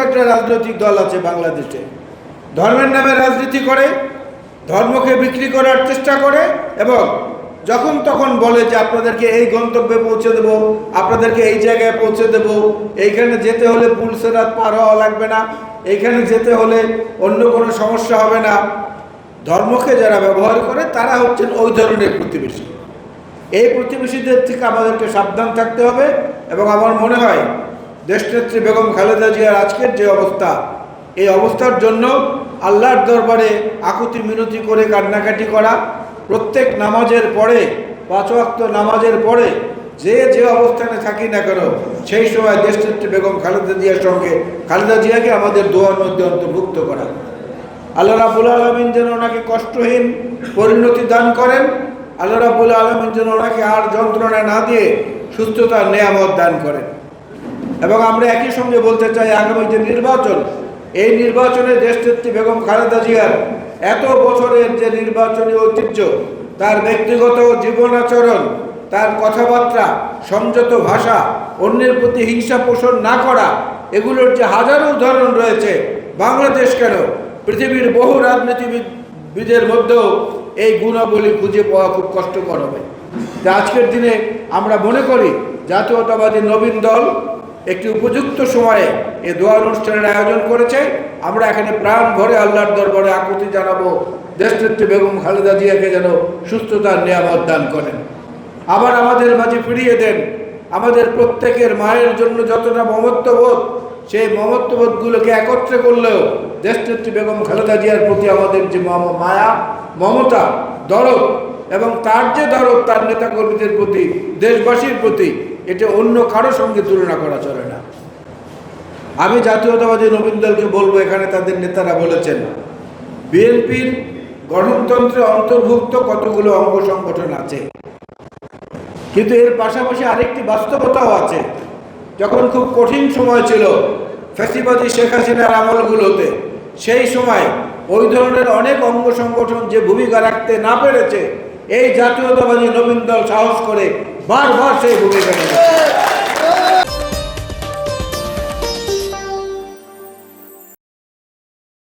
কয়েকটা রাজনৈতিক দল আছে বাংলাদেশে, ধর্মের নামে রাজনীতি করে, ধর্মকে বিক্রি করার চেষ্টা করে এবং যখন তখন বলে যে আপনাদেরকে এই গন্তব্যে পৌঁছে দেব, আপনাদেরকে এই জায়গায় পৌঁছে দেব, এইখানে যেতে হলে পুল সিরাত পার হওয়া লাগবে না, এইখানে যেতে হলে অন্য কোনো সমস্যা হবে না। ধর্মকে যারা ব্যবহার করে তারা হচ্ছেন ওই ধরনের প্রতিবেশী। এই প্রতিবেশীদের থেকে আমাদেরকে সাবধান থাকতে হবে এবং আমার মনে হয় দেশনেত্রী বেগম খালেদা জিয়ার আজকের যে অবস্থা, এই অবস্থার জন্য আল্লাহর দরবারে আকুতি মিনতি করে কান্নাকাটি করা, প্রত্যেক নামাজের পরে 5 ওয়াক্ত নামাজের পরে যে অবস্থানে থাকি না কেন সেই সময় দেশনেত্রী বেগম খালেদা জিয়ার সঙ্গে খালেদা জিয়াকে আমাদের দোয়ার মধ্যে অন্তর্ভুক্ত করা। আল্লাহ রাব্বুল আলামিন যেন ওনাকে কষ্টহীন পরিণতি দান করেন, আল্লাহ রাব্বুল আলামিন যেন ওনাকে আর যন্ত্রণা না দিয়ে সুস্থতার নেয়ামত দান করেন। এবং আমরা একই সঙ্গে বলতে চাই, আগামী যে নির্বাচন, এই নির্বাচনে দেশনেত্রী বেগম খালেদা জিয়ার এত বছরের যে নির্বাচনী ঐতিহ্য, তার ব্যক্তিগত জীবনাচরণ, তার কথাবার্তা, সংযত ভাষা, অন্যের প্রতি হিংসা পোষণ না করা, এগুলোর যে হাজারো উদাহরণ রয়েছে, বাংলাদেশ কেন পৃথিবীর বহু রাজনীতিবিদের মধ্যেও এই গুণাবলী খুঁজে পাওয়া খুব কষ্টকর হবে। আজকের দিনে আমরা মনে করি জাতীয়তাবাদী নবীন দল একটি উপযুক্ত সময়ে এই দোয়া অনুষ্ঠানের আয়োজন করেছে। আমরা এখানে প্রাণ ভরে আল্লাহর দরবারে আকুতি জানাবো, দেশনেত্রী বেগম খালেদা জিয়াকে যেন সুস্থতার নিয়ামত দান করেন, আবার আমাদের মাঝে ফিরিয়ে দেন। আমাদের প্রত্যেকের মায়ের জন্য যতটা মমত্ববোধ, সেই মমত্ববোধগুলোকে একত্রে করলেও দেশনেত্রী বেগম খালেদা জিয়ার প্রতি আমাদের যে মায়া, মমতা, দরদ এবং তার যে দরদ তার নেতাকর্মীদের প্রতি, দেশবাসীর প্রতি, এটা অন্য কারো সঙ্গে তুলনা করা চলে না। আমি জাতীয়তাবাদী নবীন দলকে বলবো, এখানে তাদের নেতারা বলেছেন বিএনপির গঠনতন্ত্রে অন্তর্ভুক্ত কতগুলো অঙ্গ সংগঠন আছে, কিন্তু এর পাশাপাশি আরেকটি বাস্তবতাও আছে। যখন খুব কঠিন সময় ছিল ফ্যাসিবাদী শেখ হাসিনার আমলগুলোতে, সেই সময় ওই ধরনের অনেক অঙ্গ সংগঠন যে ভূমিকা রাখতে না পেরেছে, এই জাতীয়তাবাদী নবীন দল সাহস করে বারবার সেই ভূমিকা নেবে।